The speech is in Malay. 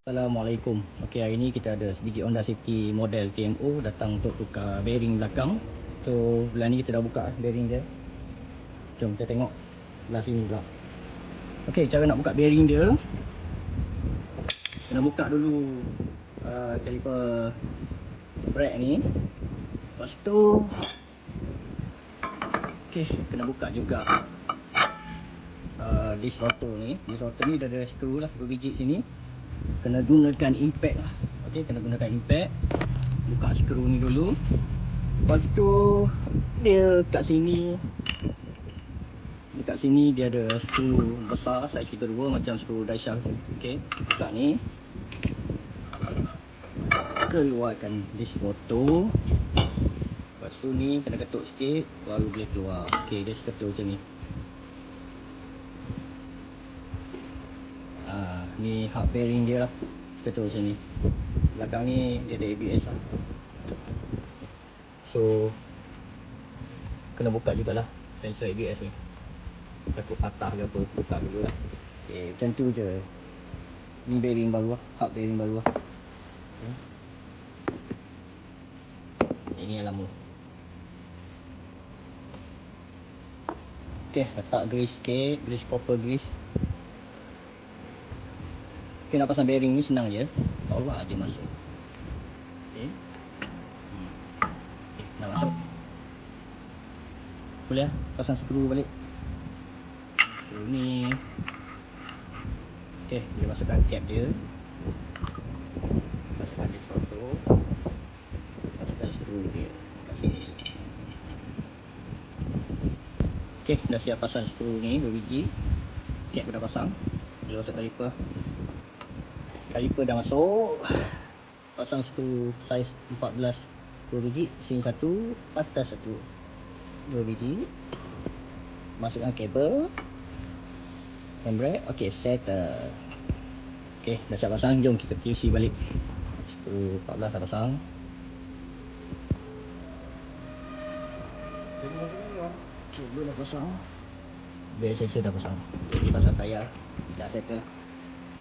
Assalamualaikum. Okey, hari ni kita ada sedikit Honda City model TMO datang untuk tukar bearing belakang. So, belah ni kita dah buka bearing dia. Jom kita tengok belah sini pula. Okey, cara nak buka bearing dia, kena buka dulu caliper brake ni. Lepas tu okey, kena buka juga disc rotor ni. Disc rotor ni dah ada skru lah, 2 biji sini. Kena gunakan impact lah. Okey, kena gunakan impact. Buka skru ni dulu. Lepas tu dia kat sini, dekat sini dia ada skru besar saiz 32 macam skru die shaft. Okey, buka ni. Keluarkan disc rotor. Lepas tu ni kena ketuk sikit baru boleh keluar. Okey, dia ketuk macam ni. Ni hub bearing dia lah, ketuk macam ni. Belakang ni dia ada ABS lah. So kena buka jugalah sensor ABS ni. Takut patah ke apa, buka dulu lah. Okay, macam tu je. Ni bearing baru lah, hub bearing baru lah. Ini yang lama. Okay, letak grease sikit, grease copper grease. Okay, nak pasang bearing ni senang je. Allah dia masuk. Okay. Okay, nak masuk. Boleh lah, pasang skru balik. Skru ni. Okay, dia masukkan cap dia. Masukkan disc rotor. Masukkan skru dia kat sini. Okay, dah siap pasang skru ni, 2 biji. Cap dah pasang. Dia masuk caliper. Caliper dah masuk. Pasang skru saiz 14, 2 biji. Sini satu, atas satu, 2 biji. Masukkan kabel. Handbrake. Ok, settle. Ok, dah siap pasang. Jom kita QC balik. Skru 14 dah pasang. Kabel dah pasang. Bel sensor dah pasang. Ok, pasang tayar. Dah settle.